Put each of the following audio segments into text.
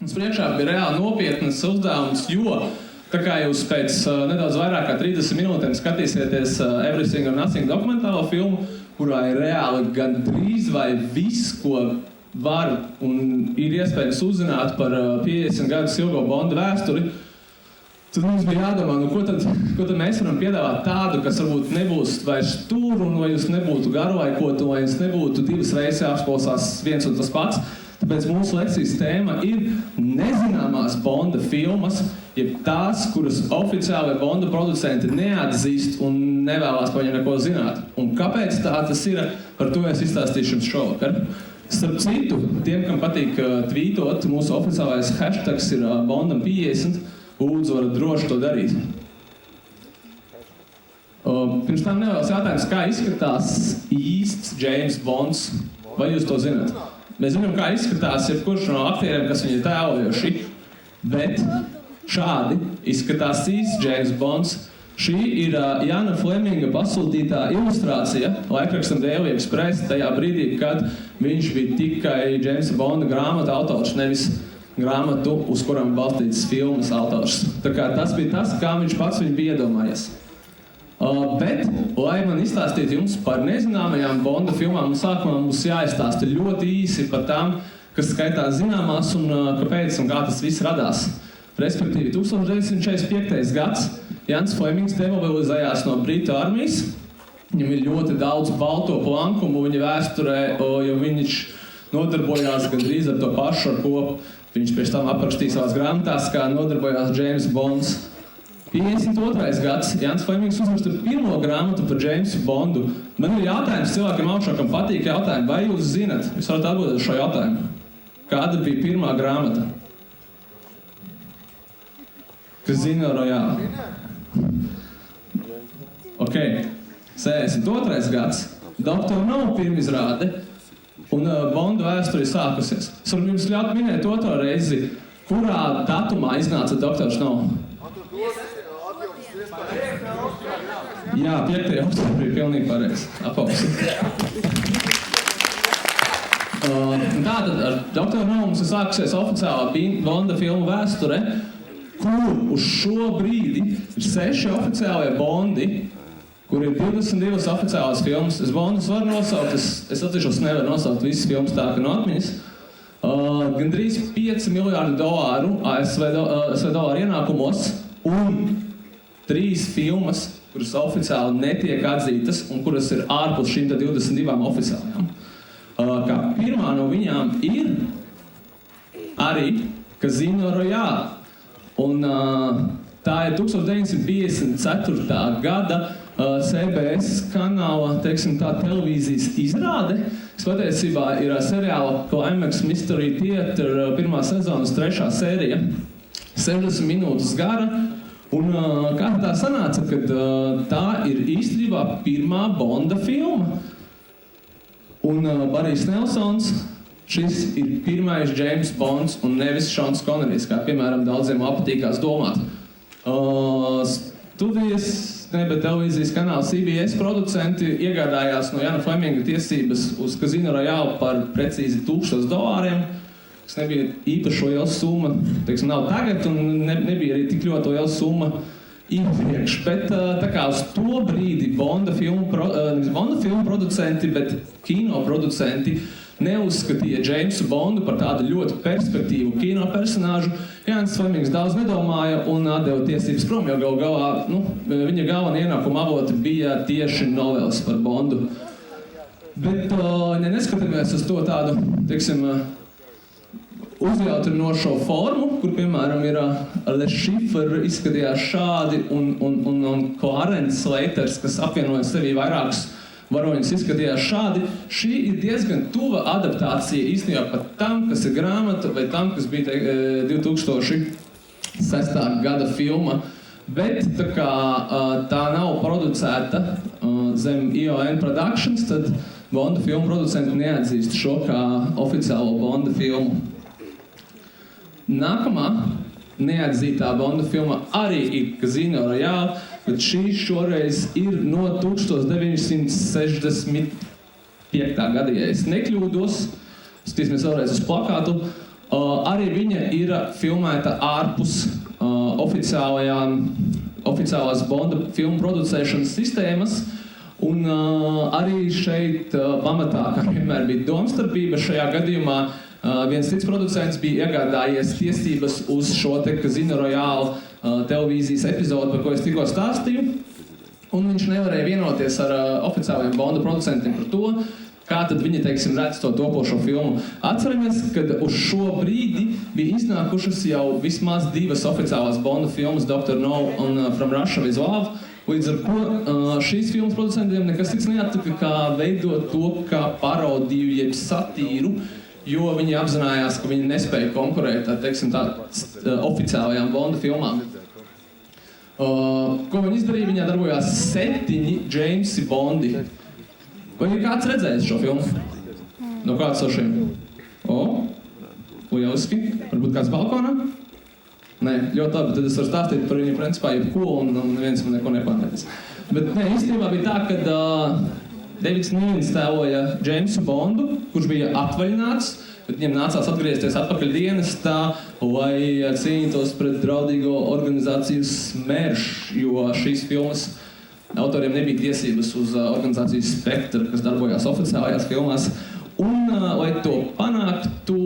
Mums priekšā bija reāli nopietnas uzdevums, jo tā kā jūs pēc nedaudz vairāk kā 30 minūtēm skatīsieties Everything or Nothing dokumentālo filmu, kurā ir reāli gandrīz vai viss, ko var un ir iespējams uzzināt par 50 gadus ilgo Bonda vēsturi, tad mums bija jādomā, ko tad mēs varam piedāvāt tādu, kas varbūt nebūs vairs tur, un vai jūs nebūtu garlaikotu, vai jūs nebūtu divas reizes jāapklausās viens un tas pats. Tāpēc mūsu lekcijas tēma ir nezināmās Bonda filmas, jeb tās, kuras oficiāli Bonda producenti neatzīst un nevēlās par viņu neko zināt. Un kāpēc tā tas ir, par to es izstāstīšu jums šovakar. Starp citu, tiem, kam patīk tvītot, mūsu oficiālais hashtags ir Bondam 50, lūdzu varat droši to darīt. Pirms tam nevēlas jautājums, kā izskatās īsts James Bonds, vai jūs to zināt? Mēs zinām, kā izskatās jebkurš no aktieriem, kas viņu tēlojuši, bet šādi izskatās īsts James Bonds. Šī ir Jana Fleminga pasūtītā ilustrācija laikrakstam Daily Express tajā brīdī, kad viņš bija tikai Jamesa Bonda grāmatu autors, nevis grāmatu, uz kuram balstītas filmas autors. Tā kā tas bija tas, kā viņš pats viņu bija iedomājies. Bet, lai man izstāstītu jums par nezināmajām Bonda filmām, sākumā mums jāizstāsta ļoti īsi par tām, kas skaitās zināmās un kāpēc un kā tas viss radās. Respektīvi, 1945. gads Jans Flemings demobilizējās no Britu armijas. Viņam ir ļoti daudz balto plankumu viņa vēsturē, jo viņš nodarbojās gandrīz ar to pašu, ar ko viņš pēc tam aprakstīja savās grāmatās, kā nodarbojās James Bonds. 52. gads Jans Flemings uzraksta pirmo grāmatu par Jamesu Bondu. Man ir jautājums cilvēkiem augšā, kam patīk jautājumi, vai jūs zinat? Jūs varat atbildēt uz šo jautājumu. Kāda bija pirmā grāmata? Casino Royale. Ok. 62. gads. Dr. No pirmizrāde. Un Bonda vēsture sākusies. Es varu jums ļaut minēt otro reizi, kurā datumā iznāca Dr. No? Jā, 5. oktobrī, pilnīgi pareizi. Aplausi. Tātad ar Dr. No mums ir sākusies oficiālā Bonda filmu vēsture, kur uz šo brīdi ir 6 oficiālie Bondi, kur ir 22 oficiālās filmas. Es Bondus varu nosaukt, es atzīšos, nevaru nosaukt visas filmas tā, ka no atmiņas. Gandrīz $5 miljārdu ASV dolāru ienākumos un 3 filmas, kuras oficiāli netiek atzītas un kuras ir ārpus šīm 22 oficiālajām. Kā pirmā no viņām ir arī Casino Royale. Un tā ir 1954. gada CBS kanāla, teiksim tā, televīzijas izrāde, kas patiesībā ir seriāla Climax Mystery Theater 1. sezonas 3. sērija, 60 minūtes gara. Un kā tā sanāca, kad tā ir īstenībā pirmā Bonda filma. Un Barijs Nelsons, šis ir pirmais James Bonds un nevis Šons Konerijs, kā piemēram daudziem patīkās domāt. Bet televīzijas kanāla CBS producenti iegādājās no Jana Fleminga tiesības uz Casino Royale par precīzi $1000, kas nebija īpaši liela summa, teiksim, nav tagad, un nebija arī tik ļoti liela summa iepriekš. Bet tā kā uz to brīdi Bonda filmu producenti, bet kino producenti neuzskatīja Jamesu Bondu par tādu ļoti perspektīvu kino personāžu. Jans Flemings daudz nedomāja un atdeva tiesības prom, jo galu galā, viņa galvenie ienākuma avoti bija tieši noveles par Bondu. Bet, ja neskatāmies uz to tādu, teiksim, uzjautrinošo formu, kur, piemēram, ir Le Chiffre izskatījās šādi un Clarence Slaters, kas apvienoja sevī vairākus varoņus, izskatījās šādi. Šī ir diezgan tuva adaptācija īstenībā pat tam, kas ir grāmata, vai tam, kas bija 2006. gada filma. Bet tā kā tā nav producēta zem ION Productions, tad Bonda filmu producenti neatzīst šo kā oficiālo Bonda filmu. Nākamā neatzītā Bonda filma arī ir Casino Royale, bet šī šoreiz ir no 1965. gada, ja es nekļūdos. Skatīsimies vēlreiz uz plakātu. Arī viņa ir filmēta ārpus oficiālās Bonda filmu producēšanas sistēmas, un arī šeit pamatā, kā vienmēr bija domstarpība, šajā gadījumā viens cits producents bija iegādājies tiesības uz šo te Casino Royale televīzijas epizodu, par ko es tikko stāstīju, un viņš nevarēja vienoties ar oficiāliem Bonda producentiem par to, kā tad viņi, teiksim, redz to topošo filmu. Atceramies, kad uz šo brīdi bija iznākušas jau vismaz 2 oficiālās Bonda filmas, Dr. No un From Russia with Love, līdz ar ko šīs filmas producentiem nekas cits neatlika, kā veidot to kā parodiju jeb satīru, jo viņi apzinājās, ka viņi nespēja konkurēt ar, teiksim, oficiālajām Bonda filmām. Ko viņi izdarīja? Viņā darbojās 7 Jamesi Bondi. Vai ir kāds redzējis šo filmu? No kāds no šiem? Lieliski. Varbūt kāds balkonā? Nē, ļoti labi. Tad es varu stāstīt par viņu principā jebko un neviens man neko nepārmetīs. Bet nē, īstenībā bija tā, ka Davids Nīvins tēloja Jamesu Bondu, kurš bija atvaļināts, bet viņam nācās atgriezties atpakaļ dienestā, lai cīnītos pret draudīgo organizāciju SMERSH, jo šīs filmas autoriem nebija tiesības uz organizācijas Spectre, kas darbojās oficiālajās filmās. Un, lai to panāktu,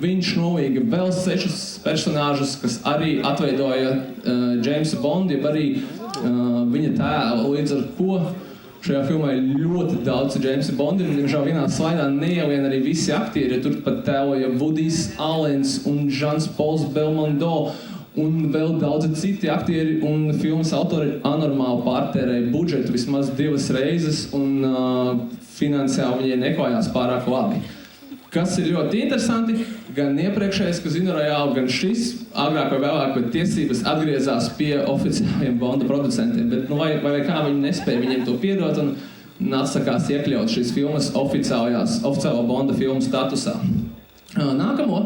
viņš novīga vēl 6 personāžus, kas arī atveidoja Jamesa Bondu, jeb arī viņa tēlu, līdz ar ko šajā filmā ir ļoti daudz Jamesa Bondi, un diemžēl vienā slaidā neielien arī visi aktieri, tur pat tēloja Woodys Allens un Žans Pols Belmondo, un vēl daudzi citi aktieri un filmas autori anormāli pārtērēja budžetu vismaz 2 reizes, un finansiāli viņai neklājās pārāk labi. Kas ir ļoti interesanti, gan iepriekšējais Casino Royale, gan šis agrāk vai vēlāk, bet tiesības atgriezās pie oficiāliem Bonda producentiem, bet vai kā viņi nespēja viņiem to piedot un atsakās iekļaut šīs filmas oficiālo Bonda filmu statusā. Nākamo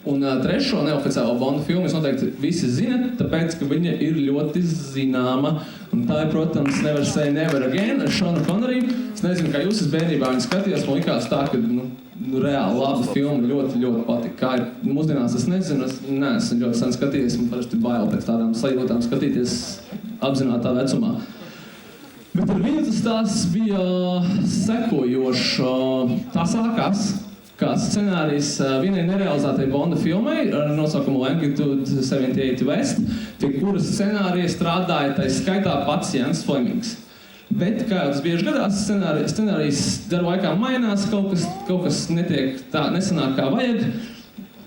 un trešo neoficiālo Bonda filmu jūs noteikti visi zinat, tāpēc, ka viņa ir ļoti zināma. Un tā ir, protams, Never Say Never Again ar Seanu Conneriju. Es nezinu, kā jūs bērnībā viņu skatījās, man likās tā, ka reāli laba filma, ļoti, ļoti patika. Kā ir mūsdienās, es nezinu, es neesmu ļoti sen skatījies, man parasti bail pēc tādām sajūtām skatīties apzinātā vecumā. Bet ar viņu tas stāsts bija sekojošs. Tā sākās kā scenārijs vienai nerealizētai Bonda filmai ar nosaukumu Longitude 78 West, pie kuras scenārija strādāja tai skaitā pats Ians Flemings. Bet, kā jau tas bieži gadās, scenārijs darba laikā mainās, kaut kas netiek tā, nesanāk kā vajag,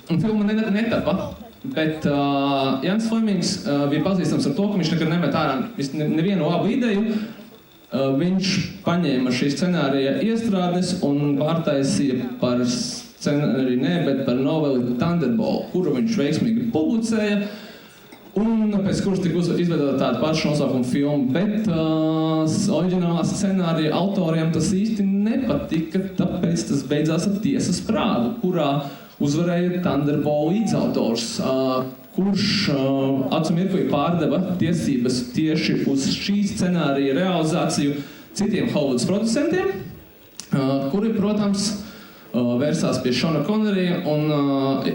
un filma netapa. Bet Ians Flemings bija pazīstams ar to, ka viņš nekad nemet ārā nevienu labu ideju. Viņš paņēma šī scenārija iestrādes un pārtaisīja par scenāriju bet par noveli Thunderball, kuru viņš veiksmīgi publicēja, un pēc kuras tika izveidota tāda paša nosaukuma filma, bet oriģinālā scenārija autoriem tas īsti nepatika, tāpēc tas beidzās ar tiesas prāvu, kurā uzvarēja Thunderball līdzautors, kurš acu mirklī pārdeva tiesības tieši uz šī scenārija realizāciju citiem Hollywoods producentiem, kuri, protams, vērsās pie Seana Connerija un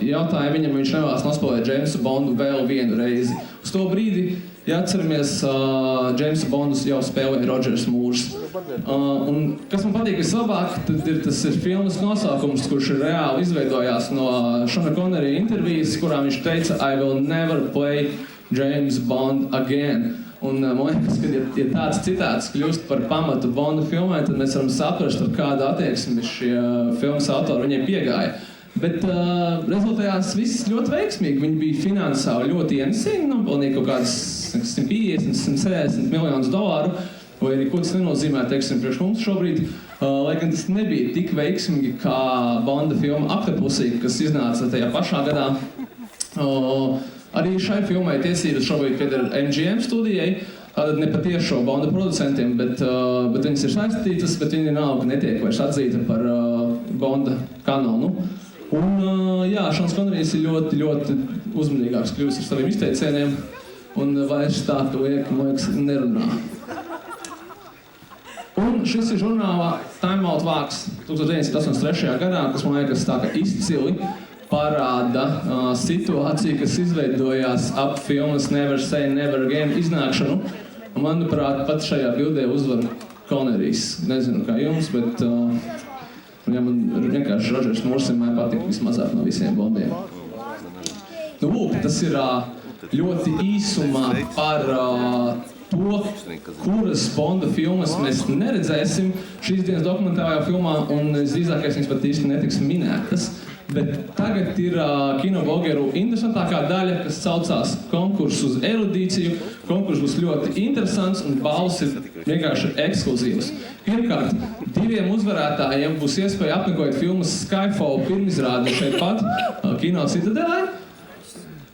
jautāja viņam, vai viņš nevēlas nospēlēt Jamesu Bondu vēl vienu reizi. Uz to brīdi, ja atceramies, Jamesu Bondus jau spēlēja Rodžers Mūrs. Un kas man patīk vislabāk, tad tas ir filmas nosaukums, kurš reāli izveidojās no Seana Connerija intervijas, kurā viņš teica I will never play James Bond again. Un man liekas, ka ja tāds citāts kļūst par pamatu Bonda filmai, tad mēs varam saprast, ar kādu attieksmi šie filmas autori viņai piegāja. Bet rezultējās viss ļoti veiksmīgi. Viņi bija finansiāli ļoti ienesīgi, nopelnīja kaut kādas 150, 160 miljonus dolāru, vai arī ko tas nenozīmē, teiksim, priekš mums šobrīd, lai gan tas nebija tik veiksmīgi kā Bonda filma Octopussy, kas iznāca tajā pašā gadā. Arī šai filmai tiesības šobrīd pieder MGM studijai, tātad ne pat tiešo Bonda producentiem, bet viņas ir saistītas, bet viņi nav netiek vairs atzīta par Bonda kanonu. Un jā, Seans Connerijs ir ļoti, ļoti uzmanīgāks kļuvis ar saviem izteicieniem, un vairs tā to man liekas, nerunā. Un šis ir žurnālā Time Out vāks 1983. gadā, kas man liekas tā kā izcili parāda situāciju, kas izveidojās ap filmas Never Say Never Again iznākšanu. Un, manuprāt, pat šajā bildē uzvar Konerijs. Nezinu, kā jums, bet man vienkārši Rodžers Mūrs vienmēr patīk vismazāk no visiem Bondiem. Nu, lūk, tas ir ļoti īsumā par to, kuras Bonda filmas mēs neredzēsim šīs dienas dokumentālajā filmā, un visdrīzākais viņas pat īsti netiks minētas. Bet tagad ir kinoblogeru interesantākā daļa, kas saucās konkurss uz erudīciju. Konkurss būs ļoti interesants un balvas ir vienkārši ekskluzīvas. Pirmkārt, 2 uzvarētājiem būs iespēja apmeklēt filmas Skyfall pirmizrādi šeit pat, Kino Citadelē.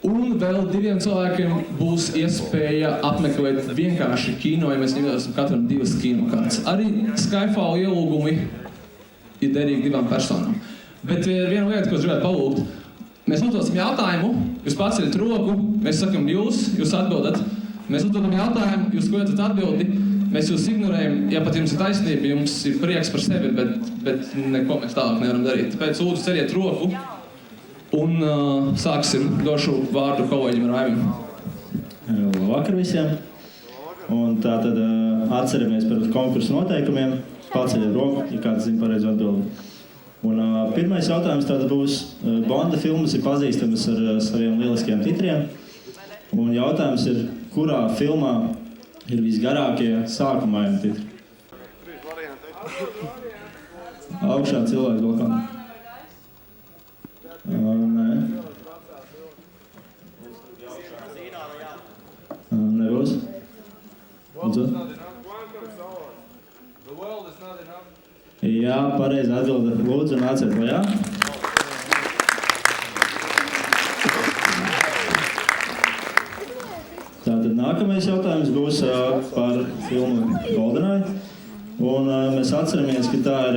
Un vēl 2 cilvēkiem būs iespēja apmeklēt vienkārši kino, ja mēs ņemsim katram 2 kinokārtas. Arī Skyfall ielūgumi ir derīgi 2 personām. Bet viena lieta, ko es gribētu palūgt, mēs uzdosim jautājumu, jūs paceļat roku, mēs sakam jūs atbildat. Mēs uzdodam jautājumu, jūs kliedzat atbildi, mēs jūs ignorējam, ja pat jums ir taisnība, jums ir prieks par sevi, bet neko mēs tālāk nevaram darīt. Tāpēc lūdzu ceļiet roku un sāksim, došu vārdu kolēģim Raivim. Labvakar visiem. Un tātad atceramies par konkursu noteikumiem, paceļat roku, ja kāds zina pareizo atbildi. Un pirmais jautājums tātad būs, Bonda filmas ir pazīstamas ar saviem lieliskajiem titriem. Un jautājums ir, kurā filmā ir visgarākie sākumaini titri? Augšā cilvēks balkonā. Nē. Nebūs. Jā, pareizi atbilde. Lūdzu, nāciet lejā. Tātad nākamais jautājums būs par filmu GoldenEye. Un mēs atceramies, ka tā ir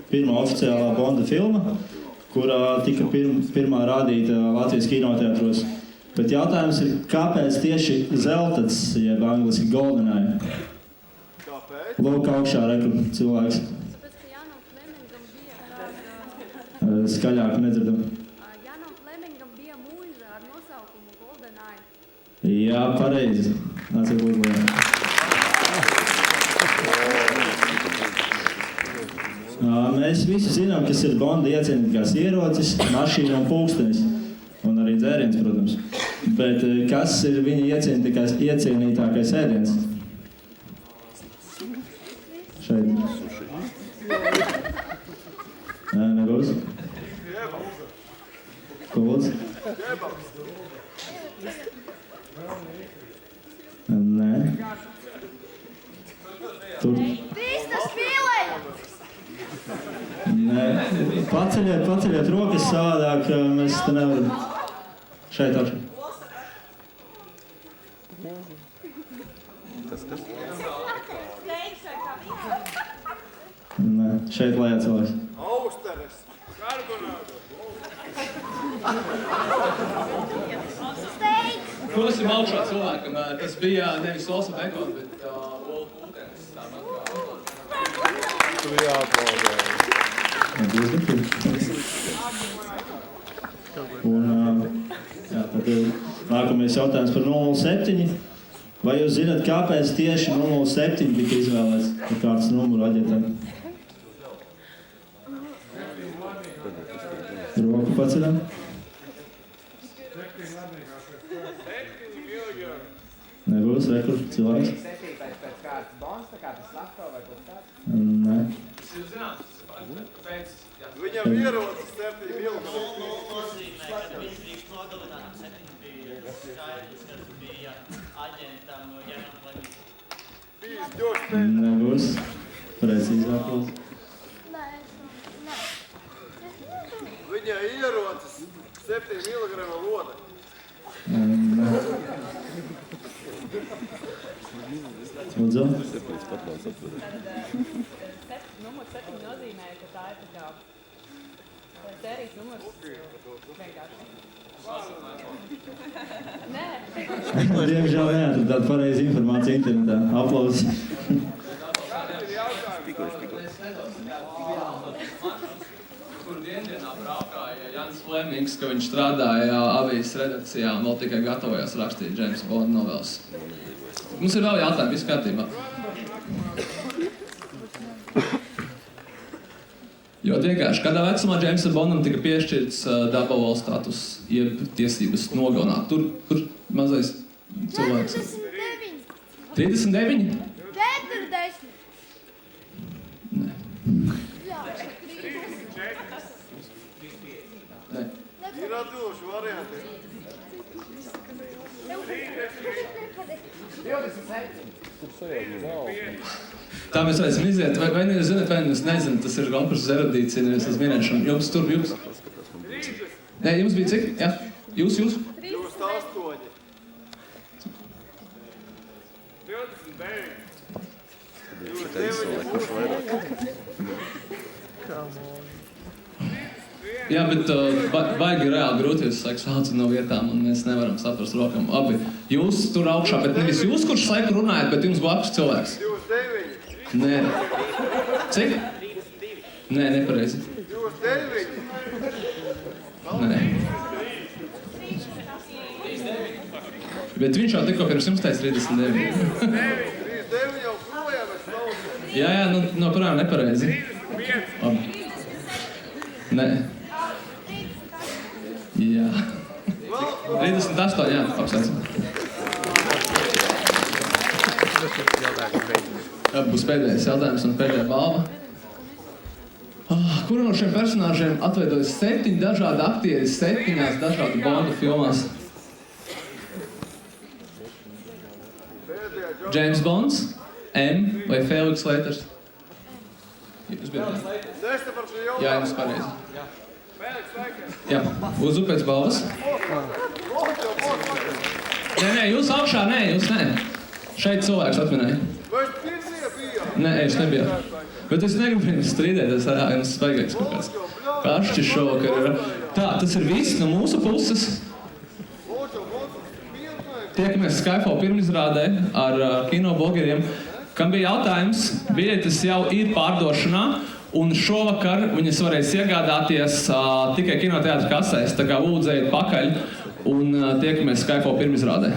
pirmā oficiālā Bonda filma, kurā tika pirmā rādīta Latvijas kinoteātros. Bet jautājums ir, kāpēc tieši zeltats, jeb angliski GoldenEye? Lūk, augšā rekur cilvēks. Tāpēc, ka Janam Flemingam bija... Skaļāk nedzirdam. Janam Flemingam bija mūža ar nosaukumu GoldenEye. Jā, pareizi. Nāciet lūdzu. Mēs visi zinām, kas ir Bonda iecienītākās ierocis, mašīna un pulkstenis. Un arī dzēriens, protams. Bet kas ir viņa iecienītākais ēdiens? Šeit. Nē, nebūs. Ko lūdzu? Nē. Tur. Vistas filē! Nē. Paceļiet rokas savādāk, mēs te nevaram. Šeit augšā. Nē, šeit lejā cilvēks. Austeres, karbonāde. Steiks! Dosim augšā cilvēkam. Tas bija nevis Olsa Bekons, bet Olu Kūtens. Tu jāpaudē. Un, tad nākamais jautājums par 007. Vai jūs zināt, kāpēc tieši 007 tika izvēlēts par kārtas numuru aģentiem? Roku paceļam. Nebūs, rekur, cilvēks. Septītais pēc kārtas Bonds, tā kā tas Slavko vai kaut kāds? Nē. Tas ir zināms, kāpēc? Viņam ierocis 7 ilgi. Nozīmē, ka viņš drīkst nogalināt 7 bija skaidrs, kas bija aģentam no Janam Flemingam. Bijis ģošs pēc. Nebūs. Precīzi atbildes. Viņa ierocis 7 miligrama loda. Nē. Lūdzu. Numurs 7 nozīmē, ka tā ir tā kā sērijas numurs vienkārši. Nē. Diemžēl neatradāt pareizi informāciju internetā. Aplausi. Kur diendienā braukāja Jans Flemings, ka viņš strādāja avīzes redakcijā un vēl tikai gatavojās rakstīt Jamesa Bonda novelas. Mums ir vēl jautājumi, viss kārtībā. Jo vienkārši, kādā vecumā Jamesa Bondam tika piešķirts double status, jeb tiesības nogalināt. Tur mazais cilvēks. 39? 40. Nē. Jā, Nē. Ir atbilduši varianti. 27. Tā mēs varēsim iziet. Vai jūs zināt, vai jūs nezināt, tas ir konkurss erudīcija, nevis uz minēšanu. Jums tur, jums? Nē, jums bija cik? Jā. Jūs? 28. 29. Jā, bet baigi reāli grūti, jūs laiks saucat no vietām, un mēs nevaram saprast rokam. Abi, jūs tur augšā, bet nevis jūs, kurš laiku runājat, bet jums blakus cilvēks. 29. Nē. Cik? Nē, nepareizi. 29. Nē. Bet viņš jau tikko pirms jums teica 39. 39 jau projām es saucu. Jā, no parām nepareizi. Abi. Nē. Jā. 38, jā, apsveicam. Būs pēdējais jautājums un pēdējā balva. Kuru no šiem personāžiem atveidojas 7 dažādi aktieri 7 dažādu Bonda filmās? James Bonds, M vai Felix Leiters? Jūs bijat? Jā, jums pareizi. Jā, uz upēc balvas. Nē, jūs augšā, jūs nē. Šeit cilvēks atminēja. Vai es pirmie bijām? Nē, es nebiju. Bet es negribu jums strīdēties ar jums svaigāks kaut kāds. Karšķi šovakar ir. Tā, tas ir viss no mūsu puses. Tiekamies Skyfall pirmizrādē ar kinoblogeriem. Kam bija jautājums, biļetes jau ir pārdošanā, un šovakar viņas varēs iegādāties tikai kinoteātra kasēs. Tā kā lūdzu ejiet pakaļ un tiekamies Skyfall pirmizrādē.